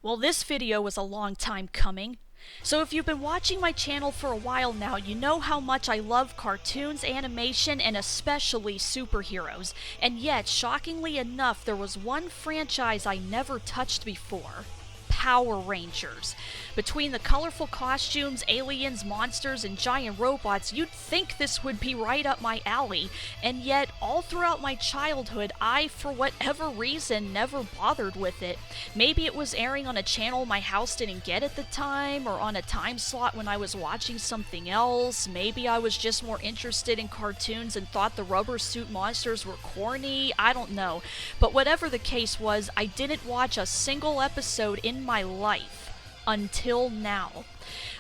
Well, this video was a long time coming. So if you've been watching my channel for a while now, you know how much I love cartoons, animation, and especially superheroes. And yet, shockingly enough, there was one franchise I never touched before. Power Rangers. Between the colorful costumes, aliens, monsters, and giant robots, you'd think this would be right up my alley, and yet all throughout my childhood, I, for whatever reason, never bothered with it. Maybe it was airing on a channel my house didn't get at the time, or on a time slot when I was watching something else. Maybe I was just more interested in cartoons and thought the rubber suit monsters were corny. I don't know. But whatever the case was, I didn't watch a single episode in my life until now.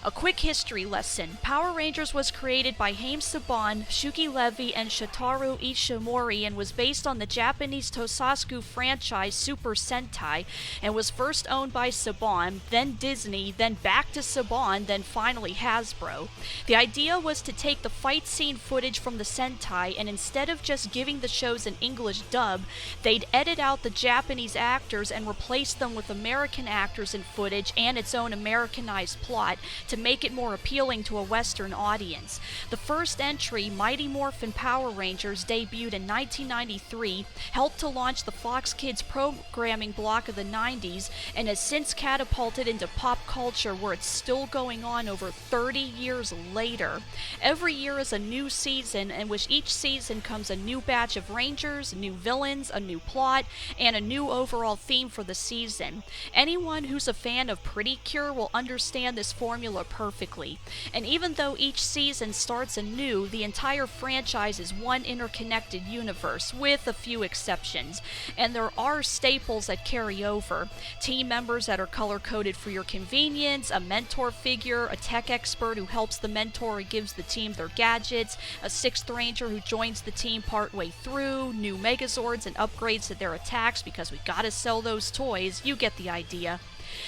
A quick history lesson. Power Rangers was created by Haim Saban, Shuki Levy, and Shotaro Ishimori and was based on the Japanese Tokusatsu franchise Super Sentai and was first owned by Saban, then Disney, then back to Saban, then finally Hasbro. The idea was to take the fight scene footage from the Sentai and instead of just giving the shows an English dub, they'd edit out the Japanese actors and replace them with American actors and footage and its own Americanized plot to make it more appealing to a Western audience. The first entry, Mighty Morphin Power Rangers, debuted in 1993, helped to launch the Fox Kids programming block of the 90s, and has since catapulted into pop culture where it's still going on over 30 years later. Every year is a new season, and with each season comes a new batch of Rangers, new villains, a new plot, and a new overall theme for the season. Anyone who's a fan of Precure will understand this formula perfectly. And even though each season starts anew, the entire franchise is one interconnected universe, with a few exceptions. And there are staples that carry over. Team members that are color-coded for your convenience, a mentor figure, a tech expert who helps the mentor and gives the team their gadgets, a sixth ranger who joins the team partway through, new megazords and upgrades to their attacks because we gotta sell those toys. You get the idea.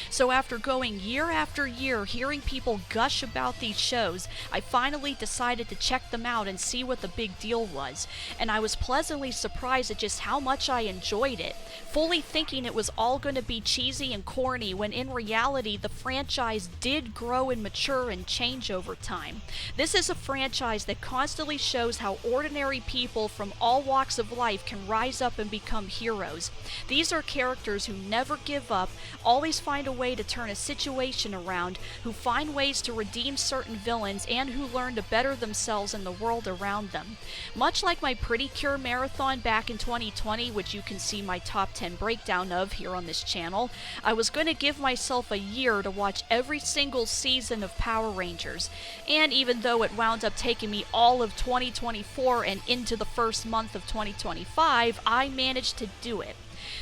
So after going year after year hearing people gush about these shows, I finally decided to check them out and see what the big deal was. And I was pleasantly surprised at just how much I enjoyed it, fully thinking it was all going to be cheesy and corny when in reality the franchise did grow and mature and change over time. This is a franchise that constantly shows how ordinary people from all walks of life can rise up and become heroes. These are characters who never give up, always find a way to turn a situation around, who find ways to redeem certain villains, and who learn to better themselves in the world around them. Much like my Precure marathon back in 2020, which you can see my top 10 breakdown of here on this channel, I was going to give myself a year to watch every single season of Power Rangers. And even though it wound up taking me all of 2024 and into the first month of 2025, I managed to do it.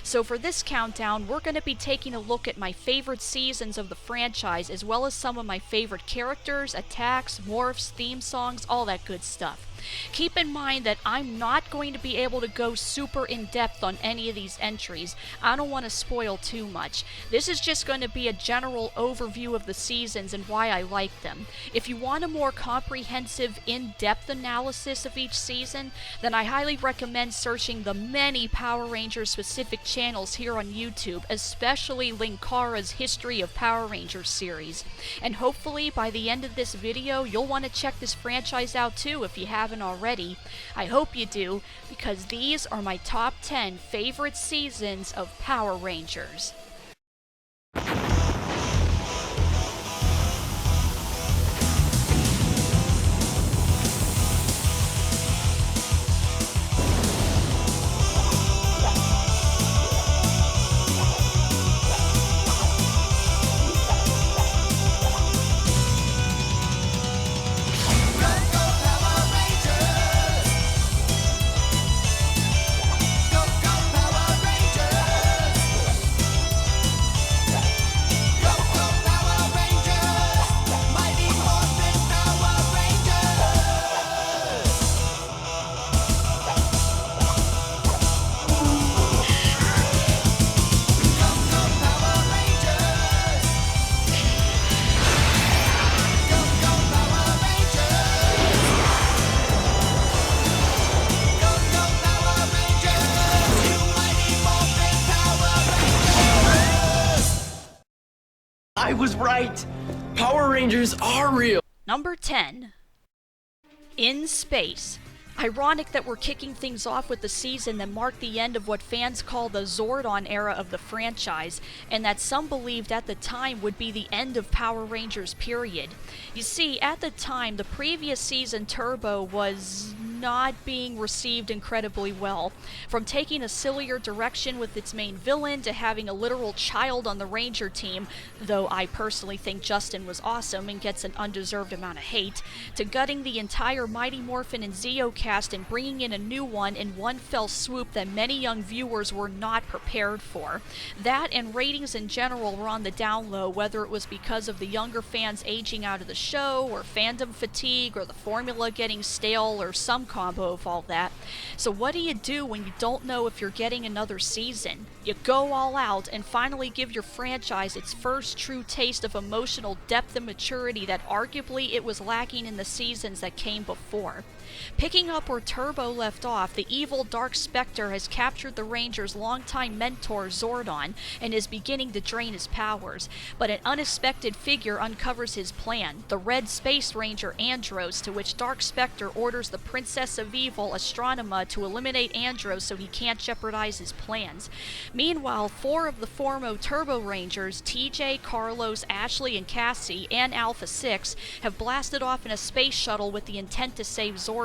So for this countdown, we're going to be taking a look at my favorite seasons of the franchise, as well as some of my favorite characters, attacks, morphs, theme songs, all that good stuff. Keep in mind that I'm not going to be able to go super in-depth on any of these entries. I don't want to spoil too much. This is just going to be a general overview of the seasons and why I like them. If you want a more comprehensive, in-depth analysis of each season, then I highly recommend searching the many Power Rangers specific channels here on YouTube, especially Linkara's History of Power Rangers series. And hopefully by the end of this video, you'll want to check this franchise out too if you haven't already. I hope you do, because these are my top 10 favorite seasons of Power Rangers. was right. Power Rangers are real. Number 10. In Space. Ironic that we're kicking things off with the season that marked the end of what fans call the Zordon era of the franchise, and that some believed at the time would be the end of Power Rangers, period. You see, at the time, the previous season Turbo was not being received incredibly well. From taking a sillier direction with its main villain to having a literal child on the Ranger team, though I personally think Justin was awesome and gets an undeserved amount of hate, to gutting the entire Mighty Morphin and Zeo cast and bringing in a new one in one fell swoop that many young viewers were not prepared for. That and ratings in general were on the down low, whether it was because of the younger fans aging out of the show, or fandom fatigue, or the formula getting stale, or some combo of all that. So what do you do when you don't know if you're getting another season? You go all out and finally give your franchise its first true taste of emotional depth and maturity that arguably it was lacking in the seasons that came before. Picking up where Turbo left off, the evil Dark Spectre has captured the Rangers' longtime mentor Zordon and is beginning to drain his powers, but an unexpected figure uncovers his plan, the Red Space Ranger Andros, to which Dark Spectre orders the Princess of Evil, Astronema, to eliminate Andros so he can't jeopardize his plans. Meanwhile, 4 of the Formo Turbo Rangers, TJ, Carlos, Ashley, and Cassie, and Alpha 6, have blasted off in a space shuttle with the intent to save Zordon.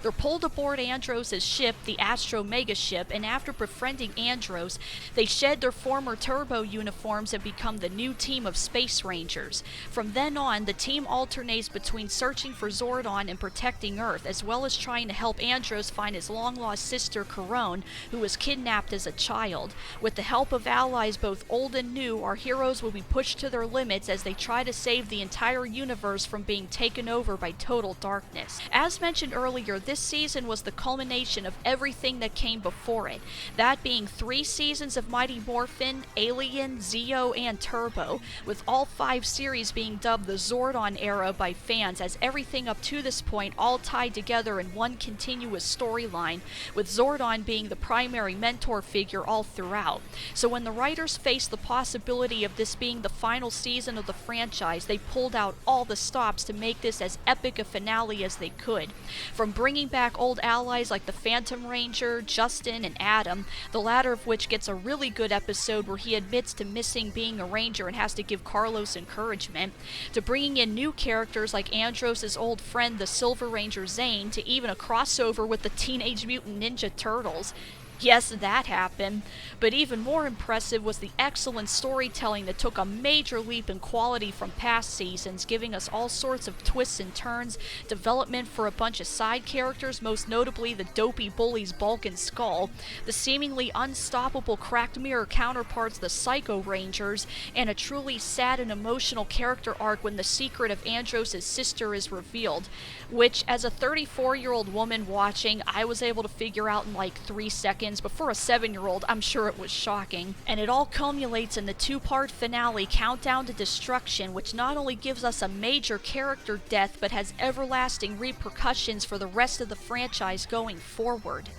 They're pulled aboard Andros' ship, the Astro Megaship, and after befriending Andros, they shed their former Turbo uniforms and become the new team of Space Rangers. From then on, the team alternates between searching for Zordon and protecting Earth, as well as trying to help Andros find his long-lost sister, Corone, who was kidnapped as a child. With the help of allies both old and new, our heroes will be pushed to their limits as they try to save the entire universe from being taken over by total darkness. As mentioned earlier, this season was the culmination of everything that came before it, that being 3 seasons of Mighty Morphin, Alien, Zeo, and Turbo, with all 5 series being dubbed the Zordon era by fans, as everything up to this point all tied together in one continuous storyline, with Zordon being the primary mentor figure all throughout. So when the writers faced the possibility of this being the final season of the franchise, they pulled out all the stops to make this as epic a finale as they could. From bringing back old allies like the Phantom Ranger, Justin, and Adam, the latter of which gets a really good episode where he admits to missing being a Ranger and has to give Carlos encouragement, to bringing in new characters like Andros' old friend the Silver Ranger Zane, to even a crossover with the Teenage Mutant Ninja Turtles. Yes, that happened, but even more impressive was the excellent storytelling that took a major leap in quality from past seasons, giving us all sorts of twists and turns, development for a bunch of side characters, most notably the dopey bullies Bulk and Skull, the seemingly unstoppable cracked mirror counterparts the Psycho Rangers, and a truly sad and emotional character arc when the secret of Andros' sister is revealed, which, as a 34-year-old woman watching, I was able to figure out in like 3 seconds, but for a 7-year-old, I'm sure it was shocking. And it all culminates in the 2-part finale, Countdown to Destruction, which not only gives us a major character death, but has everlasting repercussions for the rest of the franchise going forward.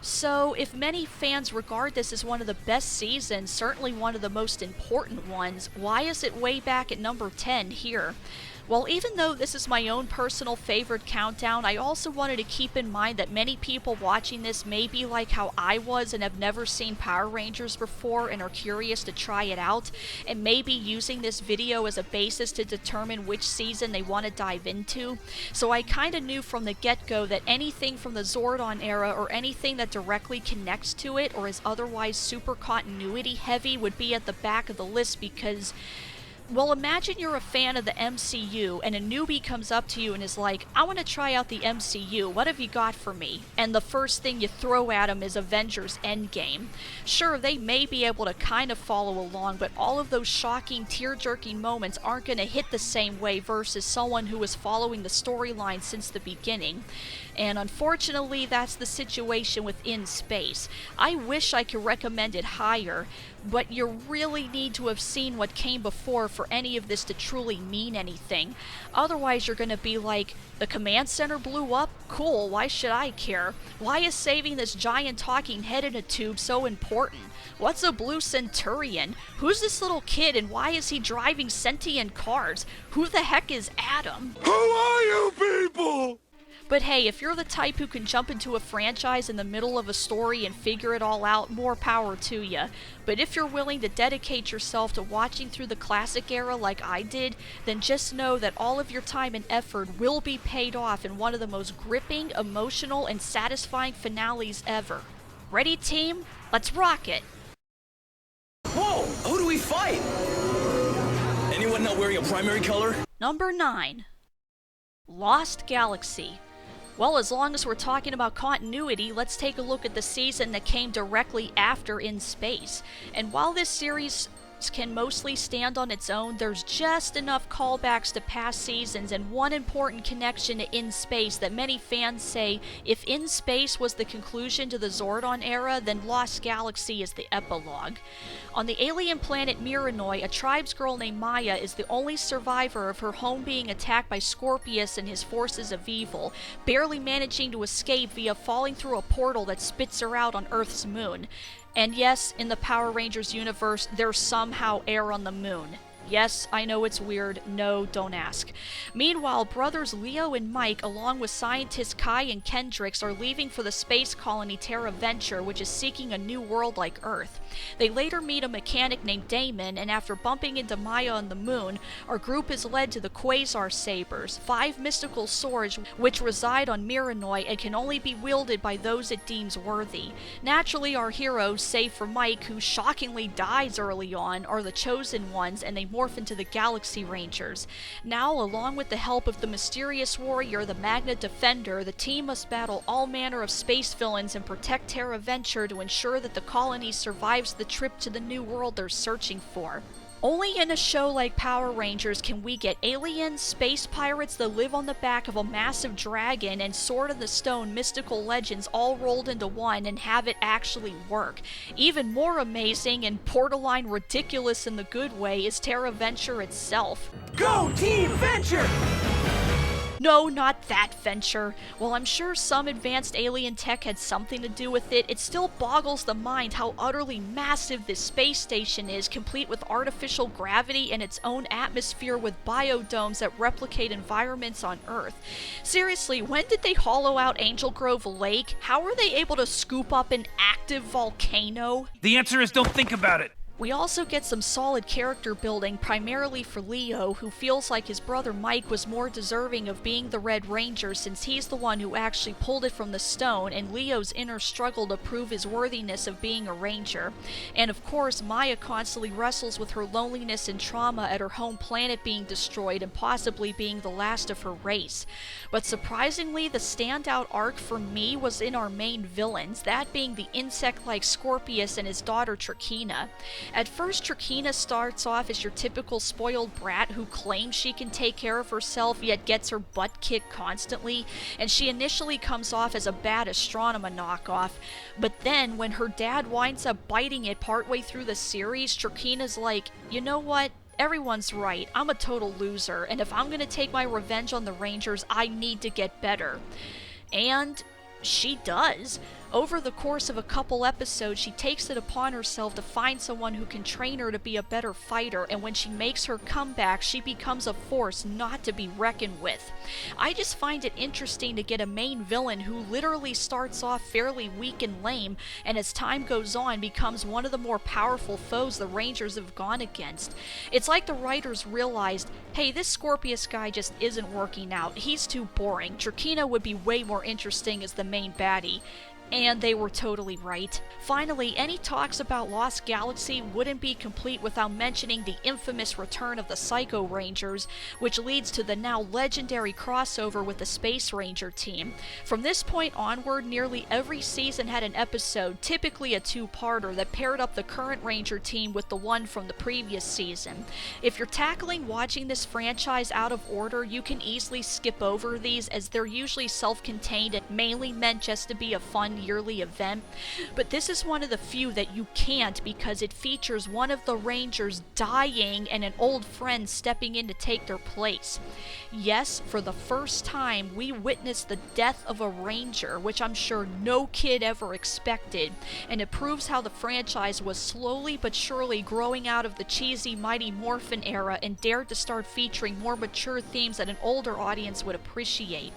So, if many fans regard this as one of the best seasons, certainly one of the most important ones, why is it way back at number 10 here? Well, even though this is my own personal favorite countdown, I also wanted to keep in mind that many people watching this may be like how I was and have never seen Power Rangers before and are curious to try it out, and may be using this video as a basis to determine which season they want to dive into. So I kinda knew from the get-go that anything from the Zordon era or anything that directly connects to it or is otherwise super continuity heavy would be at the back of the list because, well, imagine you're a fan of the MCU and a newbie comes up to you and is like, I want to try out the MCU, what have you got for me? And the first thing you throw at them is Avengers Endgame. Sure, they may be able to kind of follow along, but all of those shocking, tear-jerking moments aren't going to hit the same way versus someone who was following the storyline since the beginning. And unfortunately, that's the situation with In Space. I wish I could recommend it higher, but you really need to have seen what came before for any of this to truly mean anything. Otherwise, you're gonna be like, the command center blew up? Cool, why should I care? Why is saving this giant talking head in a tube so important? What's a blue centurion? Who's this little kid and why is he driving sentient cars? Who the heck is Adam? Who are you people? But hey, if you're the type who can jump into a franchise in the middle of a story and figure it all out, more power to ya. But if you're willing to dedicate yourself to watching through the classic era like I did, then just know that all of your time and effort will be paid off in one of the most gripping, emotional, and satisfying finales ever. Ready, team? Let's rock it! Whoa! Who do we fight? Anyone not wearing a primary color? Number 9. Lost Galaxy. Well, as long as we're talking about continuity, let's take a look at the season that came directly after In Space. And while this series can mostly stand on its own, there's just enough callbacks to past seasons and one important connection to In Space that many fans say if In Space was the conclusion to the Zordon era, then Lost Galaxy is the epilogue. On the alien planet Miranoi, a tribesgirl named Maya is the only survivor of her home being attacked by Scorpius and his forces of evil, barely managing to escape via falling through a portal that spits her out on Earth's moon. And yes, in the Power Rangers universe, there's somehow air on the moon. Yes, I know it's weird. No, don't ask. Meanwhile, brothers Leo and Mike, along with scientists Kai and Kendrix, are leaving for the space colony Terra Venture, which is seeking a new world like Earth. They later meet a mechanic named Damon, and after bumping into Maya on the moon, our group is led to the Quasar Sabers, 5 mystical swords which reside on Miranoi and can only be wielded by those it deems worthy. Naturally, our heroes, save for Mike, who shockingly dies early on, are the chosen ones, and they morph into the Galaxy Rangers. Now, along with the help of the mysterious warrior, the Magna Defender, the team must battle all manner of space villains and protect Terra Venture to ensure that the colony survives the trip to the new world they're searching for. Only in a show like Power Rangers can we get aliens, space pirates that live on the back of a massive dragon, and Sword in the Stone mystical legends all rolled into one and have it actually work. Even more amazing and borderline ridiculous in the good way is Terra Venture itself. Go Team Venture! No, not that Venture. While I'm sure some advanced alien tech had something to do with it, it still boggles the mind how utterly massive this space station is, complete with artificial gravity and its own atmosphere with biodomes that replicate environments on Earth. Seriously, when did they hollow out Angel Grove Lake? How were they able to scoop up an active volcano? The answer is don't think about it. We also get some solid character building, primarily for Leo, who feels like his brother Mike was more deserving of being the Red Ranger since he's the one who actually pulled it from the stone, and Leo's inner struggle to prove his worthiness of being a ranger. And of course, Maya constantly wrestles with her loneliness and trauma at her home planet being destroyed and possibly being the last of her race. But surprisingly, the standout arc for me was in our main villains, that being the insect-like Scorpius and his daughter Trakina. At first, Trakina starts off as your typical spoiled brat who claims she can take care of herself yet gets her butt kicked constantly, and she initially comes off as a bad Astronema knockoff. But then, when her dad winds up biting it partway through the series, Trakina's like, you know what? Everyone's right, I'm a total loser, and if I'm gonna take my revenge on the Rangers, I need to get better. And she does. Over the course of a couple episodes, she takes it upon herself to find someone who can train her to be a better fighter, and when she makes her comeback, she becomes a force not to be reckoned with. I just find it interesting to get a main villain who literally starts off fairly weak and lame, and as time goes on becomes one of the more powerful foes the Rangers have gone against. It's like the writers realized, hey, this Scorpius guy just isn't working out, he's too boring, Trakina would be way more interesting as the main baddie. And they were totally right. Finally, any talks about Lost Galaxy wouldn't be complete without mentioning the infamous return of the Psycho Rangers, which leads to the now legendary crossover with the Space Ranger team. From this point onward, nearly every season had an episode, typically a two-parter, that paired up the current Ranger team with the one from the previous season. If you're tackling watching this franchise out of order, you can easily skip over these as they're usually self-contained and mainly meant just to be a fun fun yearly event, but this is one of the few that you can't because it features one of the Rangers dying and an old friend stepping in to take their place. Yes, for the first time, we witnessed the death of a Ranger, which I'm sure no kid ever expected, and it proves how the franchise was slowly but surely growing out of the cheesy Mighty Morphin era and dared to start featuring more mature themes that an older audience would appreciate,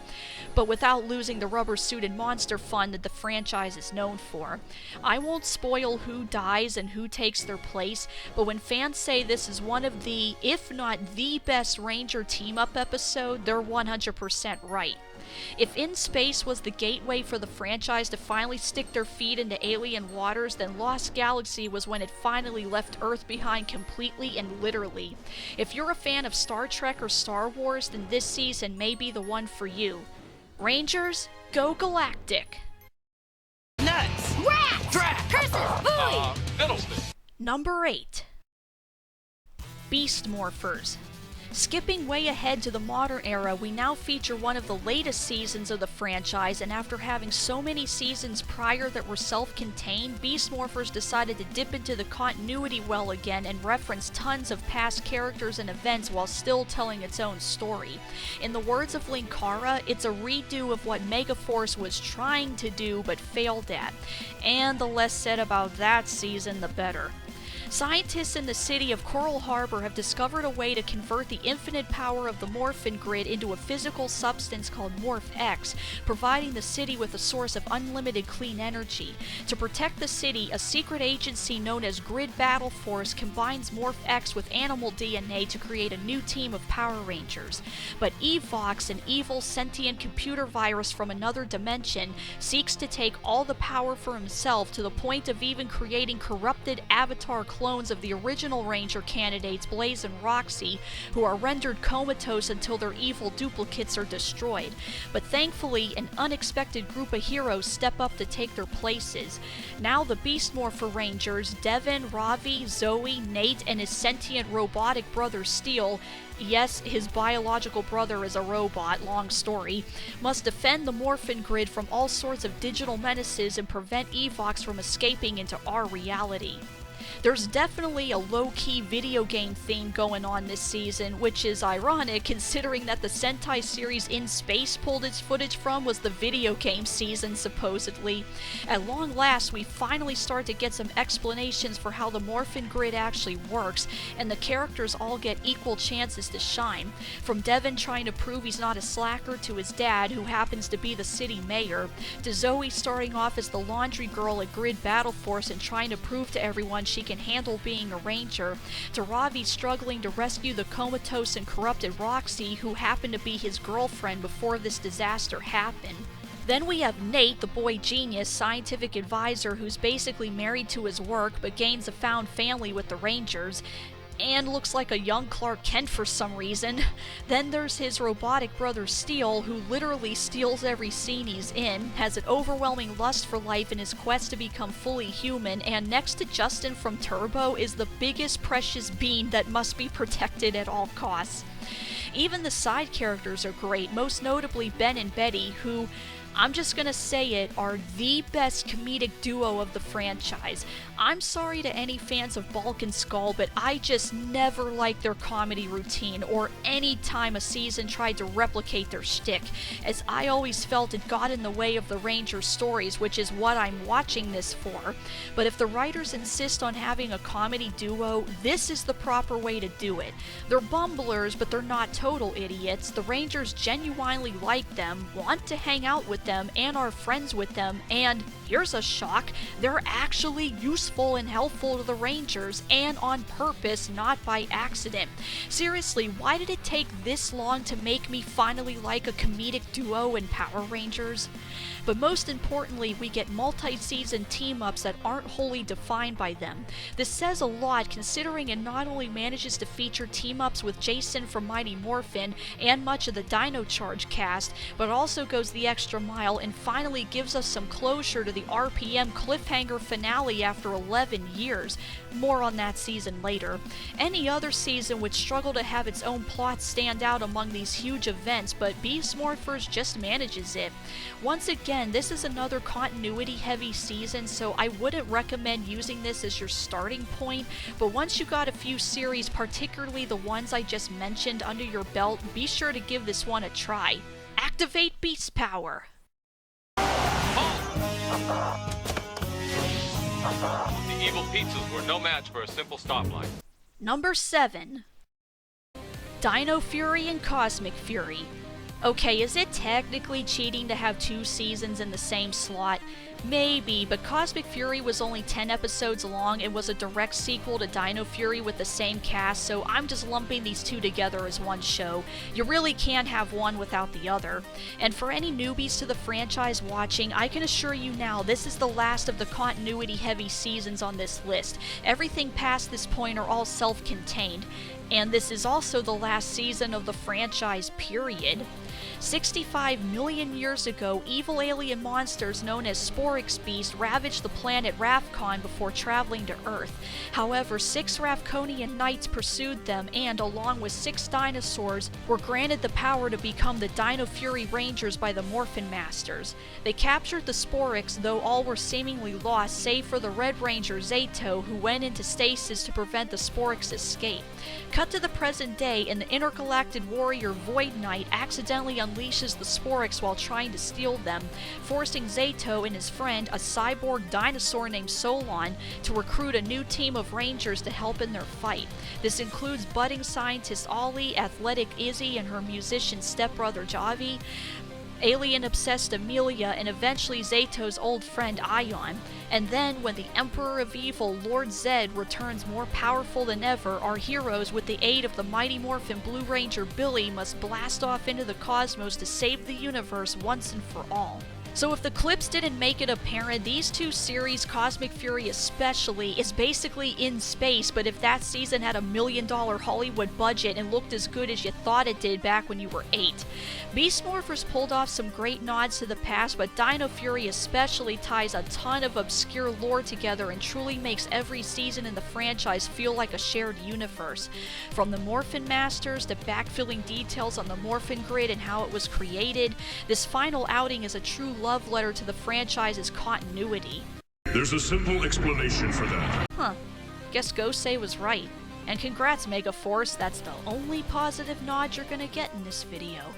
but without losing the rubber-suited monster fun that the franchise is known for. I won't spoil who dies and who takes their place, but when fans say this is one of the, if not the best Ranger team-up episode, they're 100% right. If In Space was the gateway for the franchise to finally stick their feet into alien waters, then Lost Galaxy was when it finally left Earth behind completely and literally. If you're a fan of Star Trek or Star Wars, then this season may be the one for you. Rangers, go galactic! Nuts! Rats! Drat! Curses! Booey! Fiddlestick. Number 8. Beast Morphers. Skipping way ahead to the modern era, we now feature one of the latest seasons of the franchise, and after having so many seasons prior that were self-contained, Beast Morphers decided to dip into the continuity well again and reference tons of past characters and events while still telling its own story. In the words of Linkara, it's a redo of what Megaforce was trying to do but failed at, and the less said about that season, the better. Scientists in the city of Coral Harbor have discovered a way to convert the infinite power of the Morphin Grid into a physical substance called Morph-X, providing the city with a source of unlimited clean energy. To protect the city, a secret agency known as Grid Battle Force combines Morph-X with animal DNA to create a new team of Power Rangers. But Evox, an evil sentient computer virus from another dimension, seeks to take all the power for himself to the point of even creating corrupted avatar clones of the original Ranger candidates Blaze and Roxy, who are rendered comatose until their evil duplicates are destroyed. But thankfully, an unexpected group of heroes step up to take their places. Now the Beast Morpher Rangers, Devin, Ravi, Zoe, Nate, and his sentient robotic brother Steel, yes, his biological brother is a robot, long story, must defend the Morphin Grid from all sorts of digital menaces and prevent Evox from escaping into our reality. There's definitely a low-key video game theme going on this season, which is ironic considering that the Sentai series In Space pulled its footage from was the video game season, supposedly. At long last, we finally start to get some explanations for how the Morphin Grid actually works, and the characters all get equal chances to shine. From Devin trying to prove he's not a slacker to his dad, who happens to be the city mayor, to Zoe starting off as the laundry girl at Grid Battle Force and trying to prove to everyone she can handle being a ranger, to Ravi struggling to rescue the comatose and corrupted Roxy, who happened to be his girlfriend before this disaster happened. Then we have Nate, the boy genius, scientific advisor who's basically married to his work but gains a found family with the Rangers, and looks like a young Clark Kent for some reason. Then there's his robotic brother Steel, who literally steals every scene he's in, has an overwhelming lust for life in his quest to become fully human, and next to Justin from Turbo is the biggest precious being that must be protected at all costs. Even the side characters are great, most notably Ben and Betty, who, I'm just gonna say it, are the best comedic duo of the franchise. I'm sorry to any fans of Bulk and Skull, but I just never liked their comedy routine, or any time a season tried to replicate their shtick, as I always felt it got in the way of the Ranger stories, which is what I'm watching this for. But if the writers insist on having a comedy duo, this is the proper way to do it. They're bumblers, but they're not total idiots. The Rangers genuinely like them, want to hang out with them, and are friends with them, and here's a shock, they're actually useful and helpful to the Rangers, and on purpose, not by accident. Seriously, why did it take this long to make me finally like a comedic duo in Power Rangers? But most importantly, we get multi-season team-ups that aren't wholly defined by them. This says a lot considering it not only manages to feature team-ups with Jason from Mighty Morphin and much of the Dino Charge cast, but also goes the extra mile while and finally gives us some closure to the RPM cliffhanger finale after 11 years. More on that season later. Any other season would struggle to have its own plot stand out among these huge events, but Beast Morphers just manages it. Once again, this is another continuity-heavy season, so I wouldn't recommend using this as your starting point, but once you got a few series, particularly the ones I just mentioned, under your belt, be sure to give this one a try. Activate Beast Power! The evil pizzas were no match for a simple stoplight. Number 7. Dino Fury and Cosmic Fury. Okay, is it technically cheating to have 2 seasons in the same slot? Maybe, but Cosmic Fury was only 10 episodes long and was a direct sequel to Dino Fury with the same cast, so I'm just lumping these two together as one show. You really can't have one without the other. And for any newbies to the franchise watching, I can assure you now this is the last of the continuity-heavy seasons on this list. Everything past this point are all self-contained. And this is also the last season of the franchise, period. 65 million years ago, evil alien monsters known as Sporix Beast ravaged the planet Ravcon before traveling to Earth. However, 6 Ravconian knights pursued them and, along with 6 dinosaurs, were granted the power to become the Dino Fury Rangers by the Morphin Masters. They captured the Sporix, though all were seemingly lost save for the Red Ranger Zato, who went into stasis to prevent the Sporix escape. Cut to the present day, and the intergalactic warrior Void Knight accidentally unleashes the Sporix while trying to steal them, forcing Zato and his friend, a cyborg dinosaur named Solon, to recruit a new team of rangers to help in their fight. This includes budding scientist Ollie, athletic Izzy, and her musician stepbrother Javi, alien-obsessed Amelia, and eventually Zato's old friend Ion. And then, when the Emperor of Evil, Lord Zed, returns more powerful than ever, our heroes, with the aid of the Mighty Morphin Blue Ranger Billy, must blast off into the cosmos to save the universe once and for all. So if the clips didn't make it apparent, these 2 series, Cosmic Fury especially, is basically in space, but if that season had $1 million Hollywood budget and looked as good as you thought it did back when you were 8. Beast Morphers pulled off some great nods to the past, but Dino Fury especially ties a ton of obscure lore together and truly makes every season in the franchise feel like a shared universe. From the Morphin Masters to backfilling details on the Morphin Grid and how it was created, this final outing is a true love letter to the franchise's continuity. There's a simple explanation for that. Huh. Guess Gosei was right. And congrats, Megaforce, that's the only positive nod you're gonna get in this video.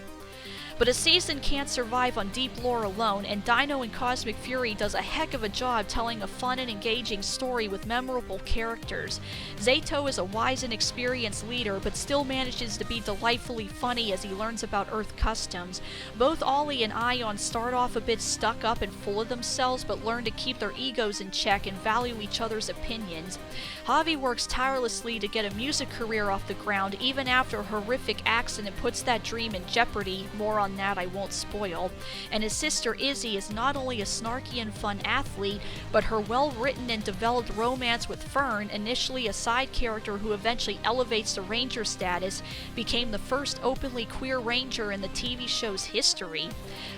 But a season can't survive on deep lore alone, and Dino and Cosmic Fury does a heck of a job telling a fun and engaging story with memorable characters. Zato is a wise and experienced leader, but still manages to be delightfully funny as he learns about Earth customs. Both Ollie and Ion start off a bit stuck up and full of themselves, but learn to keep their egos in check and value each other's opinions. Javi works tirelessly to get a music career off the ground, even after a horrific accident puts that dream in jeopardy. More on that I won't spoil. And his sister Izzy is not only a snarky and fun athlete, but her well-written and developed romance with Fern, initially a side character who eventually elevates to ranger status, became the first openly queer ranger in the TV show's history.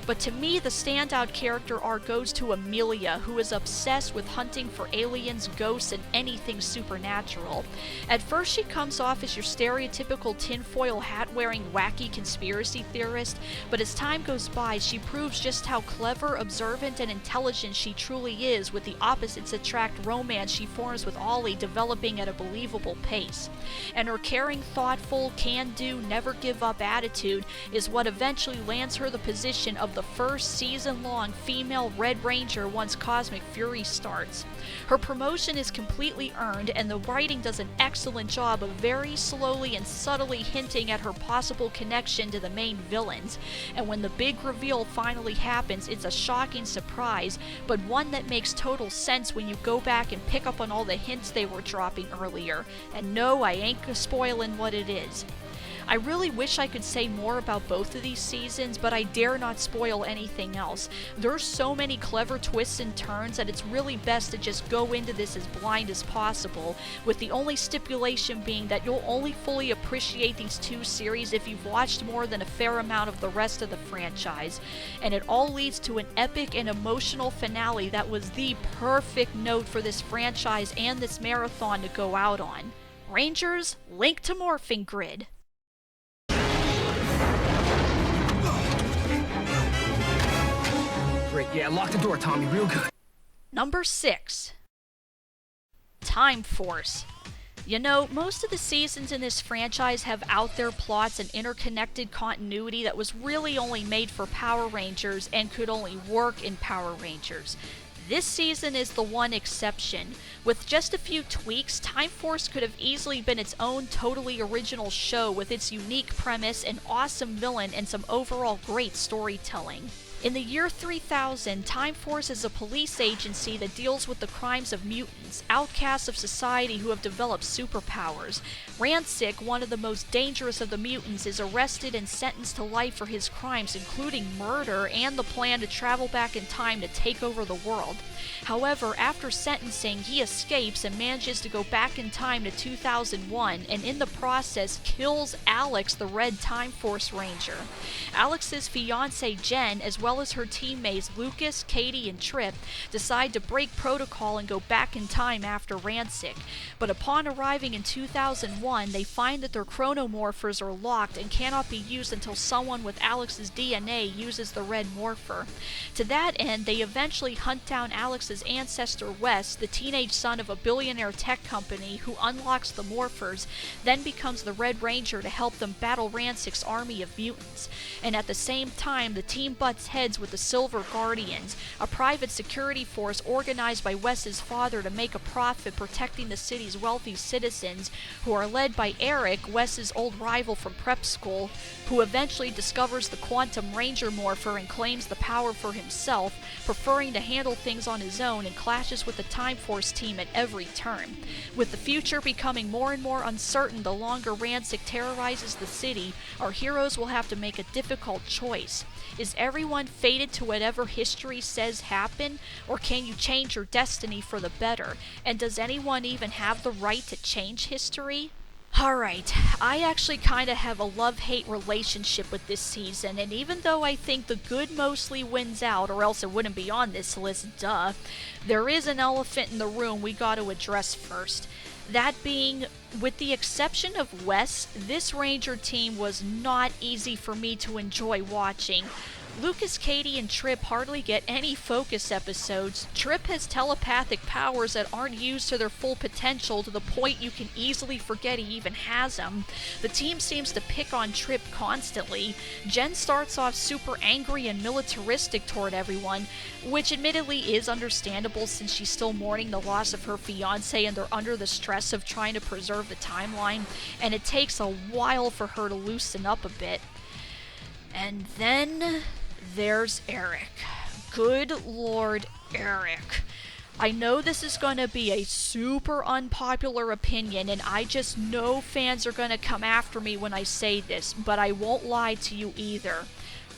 But to me, the standout character arc goes to Amelia, who is obsessed with hunting for aliens, ghosts, and anything supernatural. At first she comes off as your stereotypical tinfoil hat-wearing wacky conspiracy theorist, but as time goes by, she proves just how clever, observant, and intelligent she truly is, with the opposites attract romance she forms with Ollie developing at a believable pace. And her caring, thoughtful, can-do, never-give-up attitude is what eventually lands her the position of the first season-long female Red Ranger once Cosmic Fury starts. Her promotion is completely earned, and the writing does an excellent job of very slowly and subtly hinting at her possible connection to the main villains. And when the big reveal finally happens, it's a shocking surprise, but one that makes total sense when you go back and pick up on all the hints they were dropping earlier. And no, I ain't spoiling what it is. I really wish I could say more about both of these seasons, but I dare not spoil anything else. There's so many clever twists and turns that it's really best to just go into this as blind as possible, with the only stipulation being that you'll only fully appreciate these two series if you've watched more than a fair amount of the rest of the franchise. And it all leads to an epic and emotional finale that was the perfect note for this franchise and this marathon to go out on. Rangers, link to Morphing Grid. Great, yeah, lock the door, Tommy, real good. Number 6. Time Force. You know, most of the seasons in this franchise have out there plots and interconnected continuity that was really only made for Power Rangers and could only work in Power Rangers. This season is the one exception. With just a few tweaks, Time Force could have easily been its own totally original show with its unique premise, an awesome villain, and some overall great storytelling. In the year 3000, Time Force is a police agency that deals with the crimes of mutants, outcasts of society who have developed superpowers. Rancic, one of the most dangerous of the mutants, is arrested and sentenced to life for his crimes, including murder and the plan to travel back in time to take over the world. However, after sentencing, he escapes and manages to go back in time to 2001, and in the process kills Alex, the Red Time Force Ranger. Alex's fiancée Jen, as well as her teammates Lucas, Katie, and Trip, decide to break protocol and go back in time after Rancic. But upon arriving in 2001, they find that their chronomorphers are locked and cannot be used until someone with Alex's DNA uses the Red Morpher. To that end, they eventually hunt down Alex's ancestor Wes, the teenage son of a billionaire tech company who unlocks the Morphers, then becomes the Red Ranger to help them battle Rancic's army of mutants. And at the same time, the team butts heads with the Silver Guardians, a private security force organized by Wes's father to make a profit protecting the city's wealthy citizens, who are led by Eric, Wes's old rival from prep school, who eventually discovers the Quantum Ranger Morpher and claims the power for himself, preferring to handle things on his own, and clashes with the Time Force team at every turn. With the future becoming more and more uncertain the longer Rancic terrorizes the city, our heroes will have to make a difficult choice. Is everyone fated to whatever history says happened, or can you change your destiny for the better? And does anyone even have the right to change history? Alright, I actually kinda have a love-hate relationship with this season, and even though I think the good mostly wins out, or else it wouldn't be on this list, duh, there is an elephant in the room we gotta address first. That being, with the exception of Wes, this Ranger team was not easy for me to enjoy watching. Lucas, Katie, and Trip hardly get any focus episodes. Trip has telepathic powers that aren't used to their full potential to the point you can easily forget he even has them. The team seems to pick on Trip constantly. Jen starts off super angry and militaristic toward everyone, which admittedly is understandable since she's still mourning the loss of her fiancé and they're under the stress of trying to preserve the timeline, and it takes a while for her to loosen up a bit. And then there's Eric. Good Lord, Eric. I know this is going to be a super unpopular opinion, and I just know fans are going to come after me when I say this, but I won't lie to you either.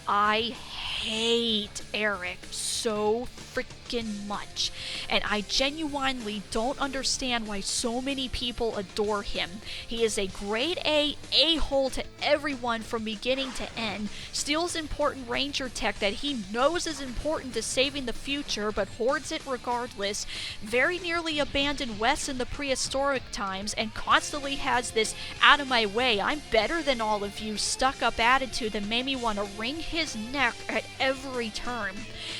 I hate Eric so freaking much, and I genuinely don't understand why so many people adore him. He is a grade A a-hole to everyone from beginning to end, steals important Ranger tech that he knows is important to saving the future but hoards it regardless, very nearly abandoned Wes in the prehistoric times, and constantly has this out of my way, I'm better than all of you stuck up attitude that made me want to wring his neck at every turn.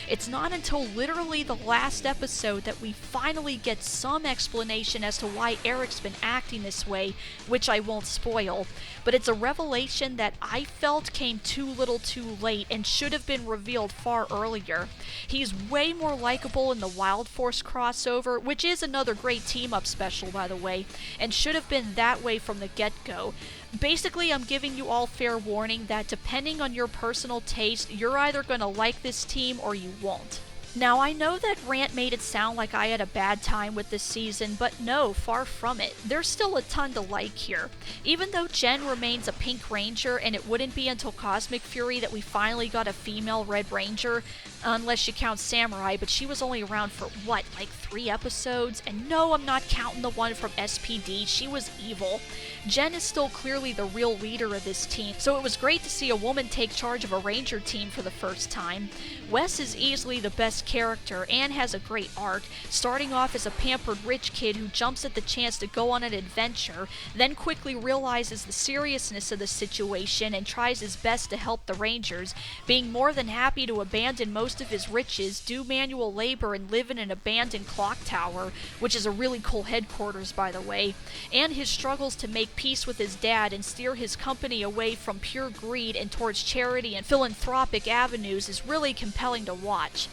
It's not until literally the last episode that we finally get some explanation as to why Eric's been acting this way, which I won't spoil, but it's a revelation that I felt came too little too late and should have been revealed far earlier. He's way more likable in the Wild Force crossover, which is another great team-up special by the way, and should have been that way from the get-go. Basically, I'm giving you all fair warning that depending on your personal taste, you're either going to like this team or you won't. Now, I know that rant made it sound like I had a bad time with this season, but no, far from it. There's still a ton to like here. Even though Jen remains a Pink Ranger, and it wouldn't be until Cosmic Fury that we finally got a female Red Ranger, unless you count Samurai, but she was only around for, what, like 3 episodes? And no, I'm not counting the one from SPD, she was evil. Jen is still clearly the real leader of this team, so it was great to see a woman take charge of a Ranger team for the first time. Wes is easily the best character and has a great arc, starting off as a pampered rich kid who jumps at the chance to go on an adventure, then quickly realizes the seriousness of the situation and tries his best to help the Rangers, being more than happy to abandon most of his riches, do manual labor, and live in an abandoned clock tower, which is a really cool headquarters by the way, and his struggles to make peace with his dad and steer his company away from pure greed and towards charity and philanthropic avenues is really compelling to watch.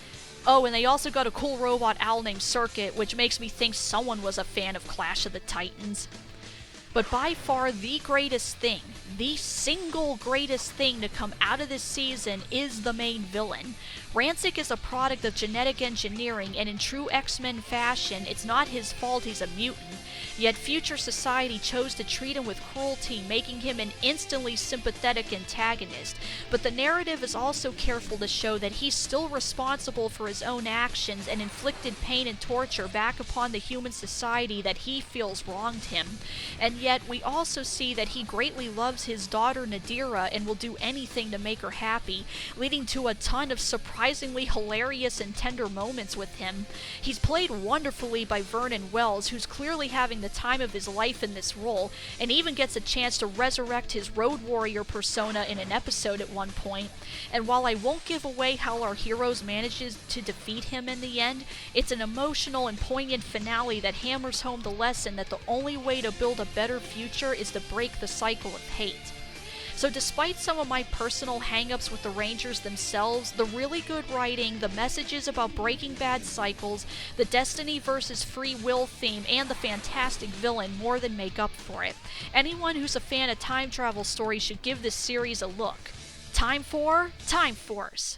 Oh, and they also got a cool robot owl named Circuit, which makes me think someone was a fan of Clash of the Titans. But by far the greatest thing, the single greatest thing to come out of this season is the main villain. Rancic is a product of genetic engineering, and in true X-Men fashion, it's not his fault he's a mutant. Yet future society chose to treat him with cruelty, making him an instantly sympathetic antagonist. But the narrative is also careful to show that he's still responsible for his own actions and inflicted pain and torture back upon the human society that he feels wronged him. And yet we also see that he greatly loves his daughter Nadira and will do anything to make her happy, leading to a ton of surprisingly hilarious and tender moments with him. He's played wonderfully by Vernon Wells, who's clearly having the time of his life in this role, and even gets a chance to resurrect his Road Warrior persona in an episode at one point. And while I won't give away how our heroes manages to defeat him in the end, it's an emotional and poignant finale that hammers home the lesson that the only way to build a better future is to break the cycle of hate. So despite some of my personal hang-ups with the Rangers themselves, the really good writing, the messages about breaking bad cycles, the destiny versus free will theme, and the fantastic villain more than make up for it. Anyone who's a fan of time travel stories should give this series a look. Time for Time Force.